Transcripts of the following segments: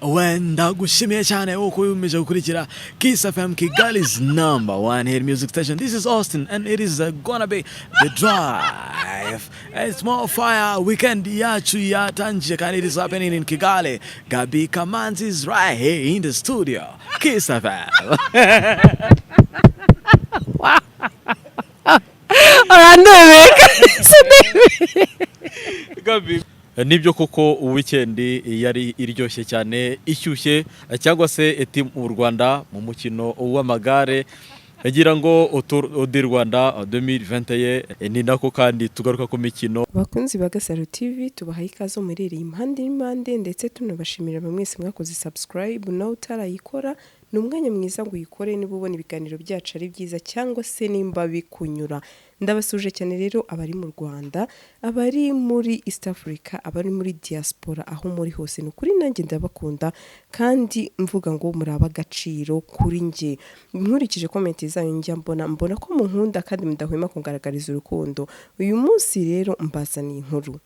wenda gushimiye cyane uko umeje gukurikira Kiss FM Kigali's #1 hit music station. This is Austin and it is gonna be the drive. It's more fire weekend yacu yatangiye kandi it is happening in Kigali. Gabi Kamanzi is right here in the studio. Kiss FM. Gabi nibyo koko weekend yari iryoshye cyane ishyushye cyangwa se eti mu Rwanda mu mukino w'amagare agira ngo Tour du Rwanda 2021 ni nako kandi tugaruka ku mikino. Bakunzi ba Gasaro TV tubahaye ikazo murereye impande ndetse tunabashimira mwese mwakoze subscribe na utarayikora. Numwanya mwiza ngo uyikore niba ubona ibiganiro byacu ari byiza cyangwa se nimba bikunyura. Ndabasuje cyane rero abari mu Rwanda, abari muri East Africa, abari muri diaspora, aho muri hose no kuri nanjye ndabakunda kandi mvuga ngo muraba agaciro kuri nge. Nkurikije comment zanyu njya mbona ko munkunda kandi mudahwema kungaragariza urukundo. Uyu munsi rero mbazaniye inkuru.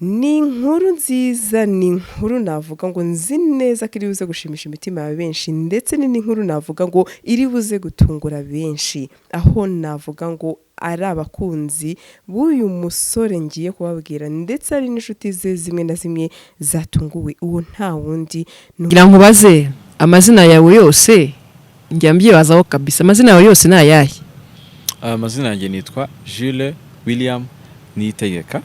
Ni inkuru nziza, ni inkuru navuga ngo nzi neza ko iri buze gushimisha imitima ya benshi, ndetse ni inkuru navuga ngo iri buze gutungura benshi, aho navuga ngo ari abakunzi b'uyu musore ngiye kubabwira, ndetse ari n'inshuti ze zimwe na zimwe zatunguwe. Uwo nta wundi ngira ngo baze amazina yawe yose, njya mbyibazaho kabisa. Amazina yawe yose ni ayahe? Amazina yanjye nitwa Jules William Niyitegeka.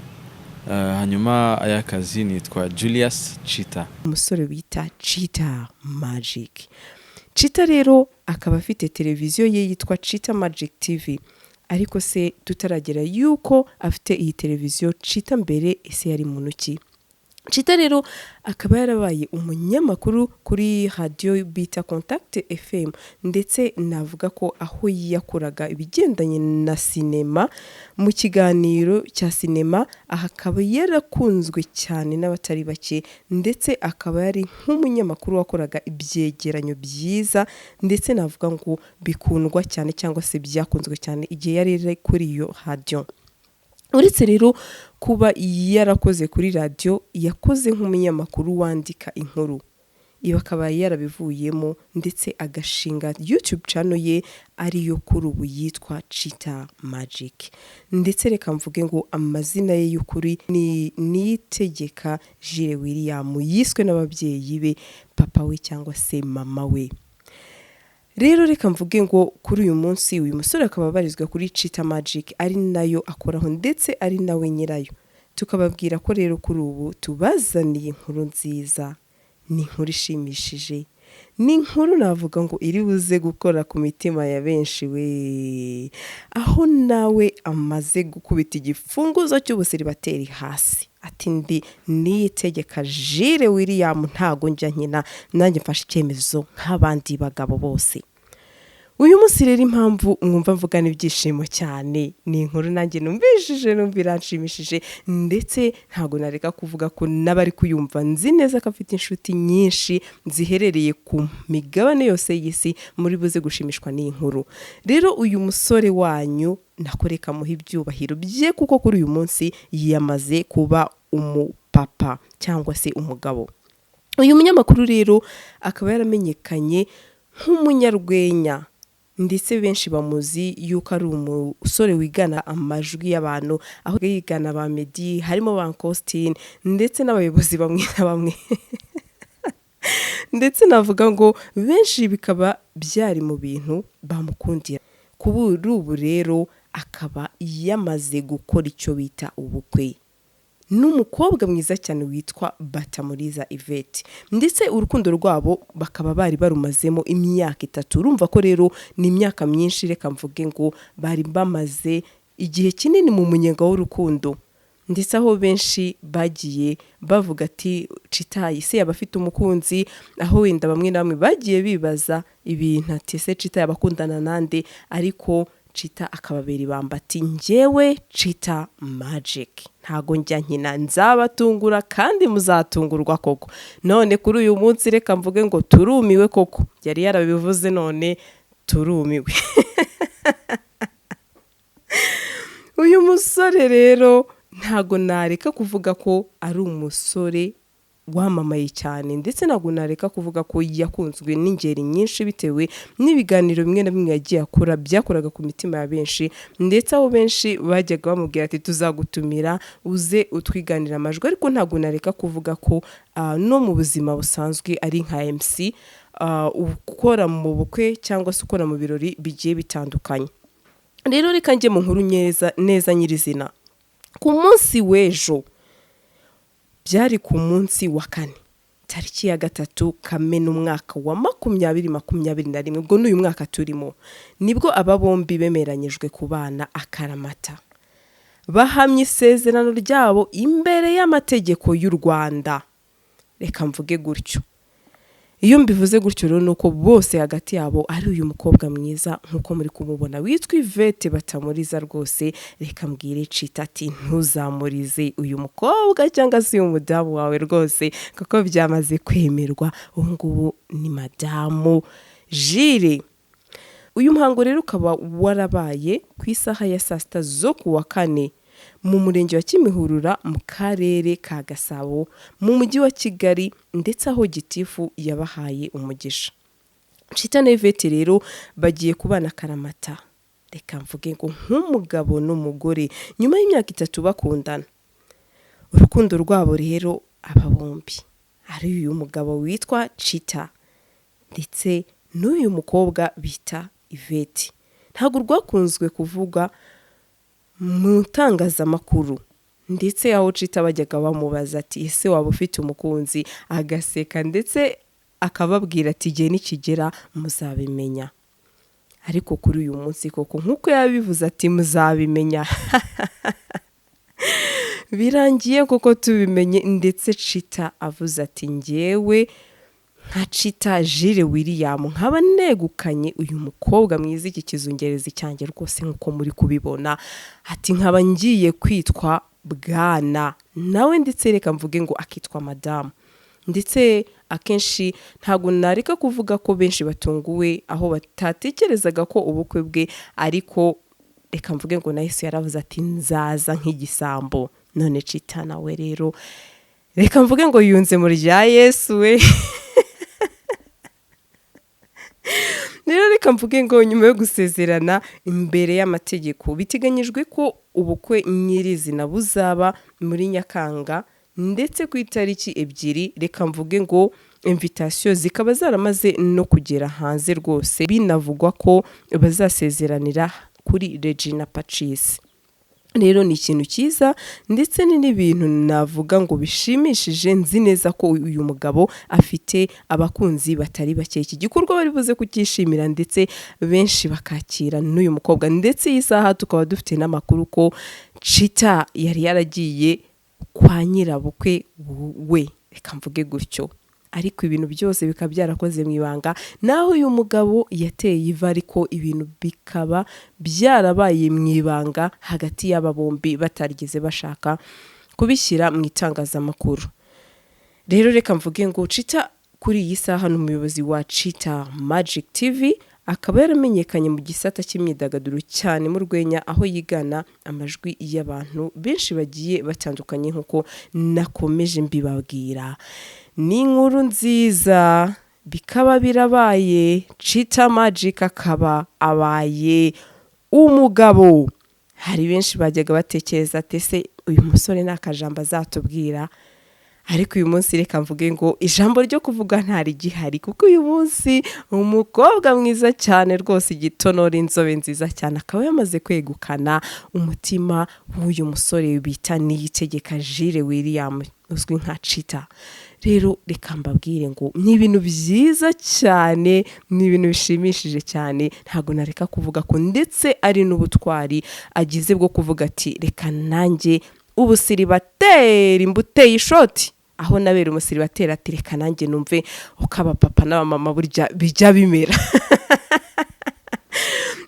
Hanyuma ayakazi nitwa Julius Chita. Umusore bita Chita Magic. Chita rero akaba afite televiziyo ye yitwa Chita Magic TV. Ariko se tutaragera yuko afite iyi televiziyo Chita mbere ese yari muntu ki? Chita rero akaba yarabaye umunyamakuru kuri radio bita Contact FM, ndetse navuga ko aho yakoraga ibigendanye na sinema mu kiganiro cya sinema, akaba yarakunzwe cyane n'abatari bake, ndetse akaba yari nk'umunyamakuru wakoraga ibyegeranyo byiza, ndetse navuga ngo bikundwa cyane cyangwa se byakunzwe cyane igihe yari kuri iyo radio. Uretse rero kuba yarakoze kuri radio, yakoze nk'umunyamakuru wandika inkuru. Iba akaba yarabivuyemo ndetse agashinga YouTube channel ye ariyo kuri ubu yitwa Chita Magic. Ndetse reka mvuge ngo amazina ye y'ukuri ni Niyitegeka Jules William, yiswe n'ababyeyi be papa we cyangwa se mama we. Rero reka mvuge ngo kuri uyu munsi uyu musore akaba barizwa kuri Chita Magic, ari nayo akoraho ndetse ari nawe nyirayo. Tukababwira ko rero kuri ubu tubazaniye inkuru nziza, ni inkuru ishimishije, ni inkuru navuga ngo iri buze gukora ku mitima ya benshi we, aho nawe amaze gukubita igifunguzo cy'ubusiribateri hasi ati ndi Niyitegeka Jules William, ntago njya nkina, nanjye mfashe icyemezo nk'abandi bagabo bose. Uyu munsi rero impamvu mwumva mvugana ibyishimo cyane, ni inkuru nanjye numvishije, numviranshimishije, ndetse ntago nareka kuvuga ko nabari kuyumva nzi neza ko afite inshuti nyinshi ziherereye ku migabane yose y'isi muri buze gushimishwa n'iyi nkuru. Rero uyu musore wanyu nakoreka muha ibyubahiro bye, kuko kuri uyu munsi yamaze kuba umupapa cyangwa se umugabo. Uyu munyamakuru rero akaba yaramenyekanye nk'umunyarwenya, ndetse benshi bamuzi yuko ari umusore wigana amajwi y'abantu, aho yigana ba Meddy, harimo ba Costin, ndetse n'abayobozi bamwe na bamwe. Ndetse navuga ngo benshi bikaba byari mu bintu bamukundira. Kuri ubu rero akaba yamaze gukora icyo bita ubukwe n'umukobwa mwiza cyane witwa Batamuriza Yvette, ndetse urukundo rwabo bakaba bari barumazemo imyaka 3. Urumva ko rero ni imyaka myinshi, reka mvuge ngo bari bamaze igihe kinini mu munyenga w'urukundo, ndetse aho benshi bagiye bavuga ati Chita ise yabafite umukunzi, aho wenda bamwe na bamwe bagiye bibaza ibintu ati se Chita yabakundana nande, ariko Chita akababera ibamba ati njyewe Chita Magic ntago njya nkina, nzabatungura kandi muzatungurwa koko. None kuri uyu munsi reka mvuge ngo turumiwe koko, yari yarabivuze none turumiwe. Uyu musore rero ntago nareka kuvuga ko ari umusore wamamaye cyane ndetse ntabwo nareka kuvuga ko yakunzwe n'ingeri nyinshi bitewe n'ibiganiro bimwe na bimwe yagiye akora byakoraga ku mitima ya benshi ndetse aho benshi bajyaga bamubwira ati tuzagutumira uze utwiganira amajwi ariko ntabwo nareka kuvuga ko no mu buzima busanzwe ari nka MC ukora mu bukwe cyangwa se ukora mu birori bigiye bitandukanye. Rero reka njye mu nkuru neza nyirizina. Ku munsi w'ejo byari ku munsi wa 4 tariki ya 3 Kamena umwaka wa 2021 ubwo n'uyu mwaka turimo nibwo aba bombi bemeranyijwe kubana akaramata bahamye isezerano ryabo imbere y'amategeko y'u Rwanda. Reka mvuge gutyo, iyo mbivuze gutyo rero nuko bose hagati yabo ari uyu mukobwa mwiza nkuko muri kumubona witwa Yvette batamuriza rwose. Reka mbwire Chita ati ntuzamurize uyu mukobwa cyangwa se uyu mudamu wawe rwose kuko byamaze kwemerwa, ubu ngubu ni madamu Jire. Uyu muhango rero ukaba warabaye ku isaha ya 6 zo ku wa 4 mu murenge wa Kimihurura mu karere ka Gasabo mu mujyi wa Kigali ndetse aho gitifu yabahaye umugisha. Chita na Yvette rero bagiye kubana akaramata. Reka mvuge ngo nk'umugabo n'umugore nyuma y'imyaka 3 bakundana. Urukundo rwabo rero aba bombi ari uyu mugabo witwa Chita ndetse n'uyu mukobwa bita Yvette ntabwo rwakunzwe kuvuga mu itangazamakuru ndetse aho Chita bajyaga bamubaza ati ese waba ufite umukunzi, agaseka ndetse akababwira ati igihe nikigera muzabimenya. Ariko kuri uyu munsi koko nkuko yabivuze ati muzabimenya birangiye koko tubimenye ndetse Chita avuze ati njyewe nka Chita Jire William nkaba negukanye uyu mukobwa mwiza iki kizungerezi cyanjye rwose nkuko muri kubibona, ati nkaba ngiye kwitwa bwana nawe ndetse reka mvuge ngo akitwa madamu. Ndetse akenshi ntago nareka kuvuga ko benshi batunguwe aho batatekerezaga ko ubukwe bwe, ariko reka mvuge ngo na Yesu yaravuze ati nzaza nk'igisambo. None Chita nawe rero reka mvuge ngo yunze mu rya Yesu we Rero reka mvuge ngo nyuma yo gusezerana imbere y'amategeko biteganyijwe ko ubukwe nyirizina buzaba muri Nyakanga ndetse ku itariki 2. Reka mvuge ngo invitation zikaba zaramaze no kugera hanze rwose, binavugwa ko bazasezeranira kuri Regina Pacis. Rero ni ikintu cyiza ndetse ni n'ibintu navuga ngo bishimishije. Nzi neza ko uyu mugabo afite abakunzi batari bake, iki gikorwa bari buze kukishimira ndetse benshi bakakira n'uyu mukobwa. Ndetse isaha tukaba dufite n'amakuru ko Chita yari yaragiye kwa nyirabukwe we, reka mvuge gutyo, ariko ibintu byose bikaba byarakoze mu ibanga, naho uyu mugabo yateye iva ariko ibintu bikaba byarabaye mu ibanga hagati y'aba bombi batarigeze bashaka kubishyira mu itangazamakuru. Rero reka mvuge ngo Chita kuri iyi saha n'umuyobozi wa Chita Magic TV, akaba yaramenyekanye mu gisata cy'imyidagaduro cyane mu rwenya, aho yigana amajwi y'abantu benshi bagiye batandukanye nkuko nakomeje mbibabwira. Ni inkuru nziza bikaba birabaye, Chita Magic akaba abaye umugabo. Hari benshi bajyaga batekereza ati se uyu musore nakajamba azatubwira, ariko uyu munsi reka mvuge ngo ijambo ryo kuvuga ntari gihari, kuko uyu munsi umukobwa mwiza cyane rwose igitonora inzobe nziza cyane akaba yamaze kwegukana umutima w'uyu musore bita Niyitegeka Jire William uzwi nka Chita. Rero reka mbabwire ngo ni ibintu byiza cyane, ni ibintu bishimishije cyane, ntago nareka kuvuga ko ndetse ari n'ubutwari agize bwo kuvuga ati reka nanjye ubusiribateri imbuteye ishoti, aho nabera umusiribateri ati reka nanjye numve uko abapapa n'abamama burya bijya bimera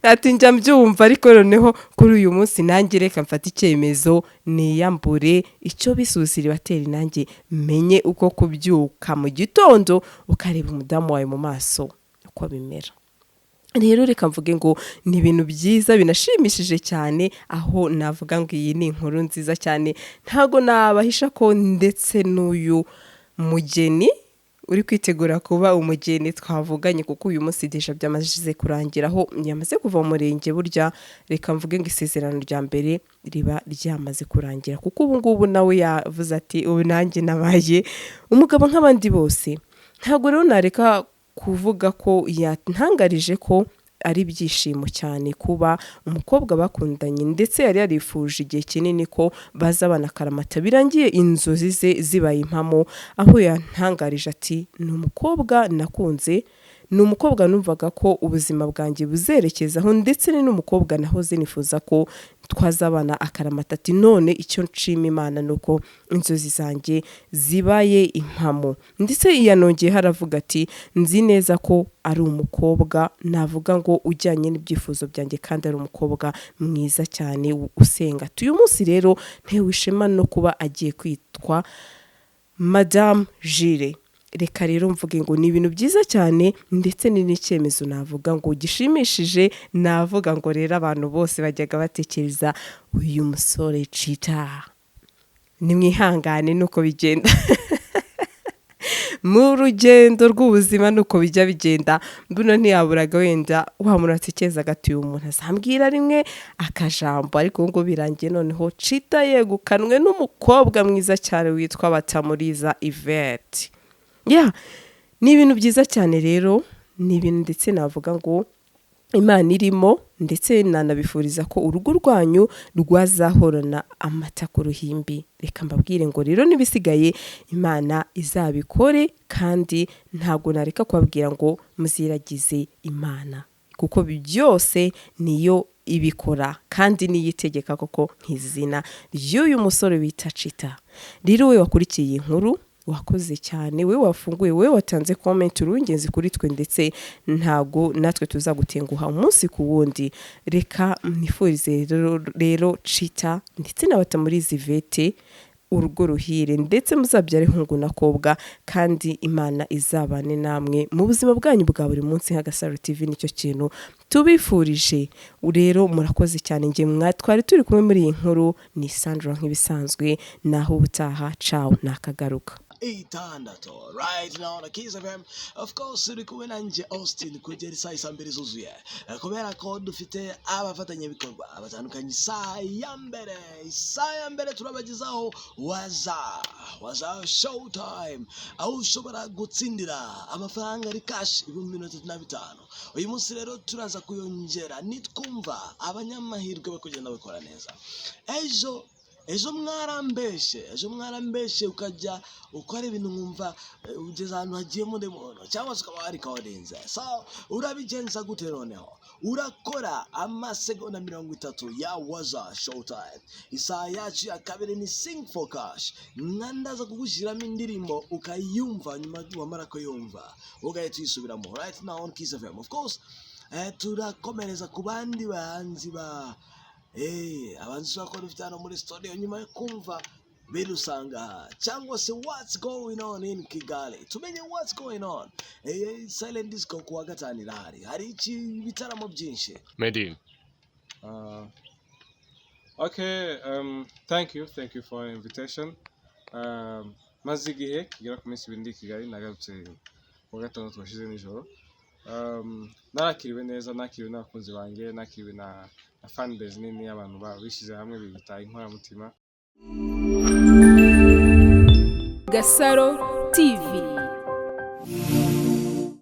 ati njya mbyumva, ariko noneho kuri uyu munsi nanjye reka mfata icyemezo niyambure icyo bisuziribateri, nanjye menye uko kubyuka mu gitondo ukareba umudamu wawe mu maso uko bimera. Rero reka mvuge ngo ni ibintu byiza binashimishije cyane, aho navuga ngo iyi ni inkuru nziza cyane, ntago nabahisha ko ndetse n'uyu mugeni uri kwitegura kuba umugeni twavuganye, kuko uyu munsi deja byamaze kurangira aho yamaze kuva mu murenge. Burya reka mvuge ngo isezerano rya mbere riba ryamaze kurangira, kuko ubu ngubu nawe yavuze ati ubu nanjye nabaye umugabo nk'abandi bose. Ntabwo rero nareka kuvuga ko yantangarije ko ari ibyishimo cyane kuba umukobwa bakundanye, ndetse yari yarifuje igihe kinini ko bazabana akaramata, birangiye inzozi ze zibaye impamo, aho yantangarije ati ni umukobwa nakunze, ni umukobwa numvaga ko ubuzima bwanjye buzerekezaho, ndetse ni n'umukobwa nahoze nifuza ko twazabana akaramata. Ati none icyo nshima Imana nuko inzozi zanjye zibaye impamo. Ndetse yanongeye haravuga ati nzi neza ko ari umukobwa navuga ngo ujyanye n'ibyifuzo byanjye, kandi ari umukobwa mwiza cyane usenga. Uyu munsi rero ntewe ishema no kuba agiye kwitwa Madame Jire. Reka rero mvuge ngo ni ibintu byiza cyane, ndetse ni n'icyemezo navuga ngo gishimishije. Navuga ngo rero abantu bose bajyaga batekereza uyu musore Chita, nimwihangane nuko bigenda mu rugendo rw'ubuzima nuko bijya bigenda. Mbuno ntiyaburaga wenda wamuratsekeza gati uyu muntu azambwira rimwe akajambo, ariko ngo birangiye noneho Chita yegukanwe n'umukobwa mwiza cyane witwa Batamuriza Yvette. Ni ibintu byiza cyane rero, ni ibintu ndetse navuga ngo Imana irimo, ndetse nanabifuriza ko urugo rwanyu rwazahorana amata ku ruhimbi. Reka mbabwire ngo rero nibisigaye Imana izabikore, kandi ntabwo nareka kubabwira ngo muziragize Imana, kuko byose niyo ibikora kandi niyitegeka koko nk'izina ry'uyu musore bita Chita. Rero we wakurikiye inkuru, wakoze cyane, we wafunguye, we watanze comment urungenzi kuri twe, ndetse ntago natwe tuzagutenguha umunsi ku wundi. Reka nifurize rero Chita ndetse n'Abatamuriza Yvette urugo ruhire, ndetse muzabyare hungu na kobwa, kandi Imana izabane namwe mu buzima bwanyu bwa buri munsi. Nk'Agasaro TV nicyo kintu tubifurije. Rero murakoze cyane, nge mwatwari turi kumwe muri iyi nkuru ni Sandra nk'ibisanzwe, naho ubutaha ciao nakagaruka. Itandatu right now na Kiss FM. Of course uri kumwe nanje Austin kugera saa mbere zuzuye, kubera ko dufite abafatanyabikorwa batandukanye. Saa ya mbere turabagezaho waza showtime, aho ushobora gutsindira amafaranga ari cash ibihumbi 35. Uyu munsi rero turaza kuyongera nitwumva abanyamahirwe bakugenda bakora neza. Ejo mwarambeshe ukajya ukora ibintu nkumva ugeze ahantu hagiye mu demono, cyangwa se ukaba wari kawarenze. So urabigenza gute noneho? Urakora amasegonda 30 ya waza showtime. Isaa yacu ya kabiri ni sing for cash. Nkandaza kugushyiramo indirimbo ukayumva, nyuma wamara kuyumva ugahita uyisubiramo right now on Kiss FM. Of course turakomereza ku bandi bahanzi abanzi bakora ifite hano muri studio, nyuma yo kumva birusanga cyangwa se what's going on in Kigali. Tumenye what's going on. Silent disco kuwa gatanu hari iki bitaramo byinshi. Medin. Okay, thank you for your invitation. Maze igihe kigera ku minsi ibindi Kigali, nagarutse kuwa gatanu twashize nijoro. Narakiriwe neza, nakiriwe n'abakunzi banjye, nakiriwe na fan base nini y'abantu bishize hamwe bita inkoramutima. Gasaro TV.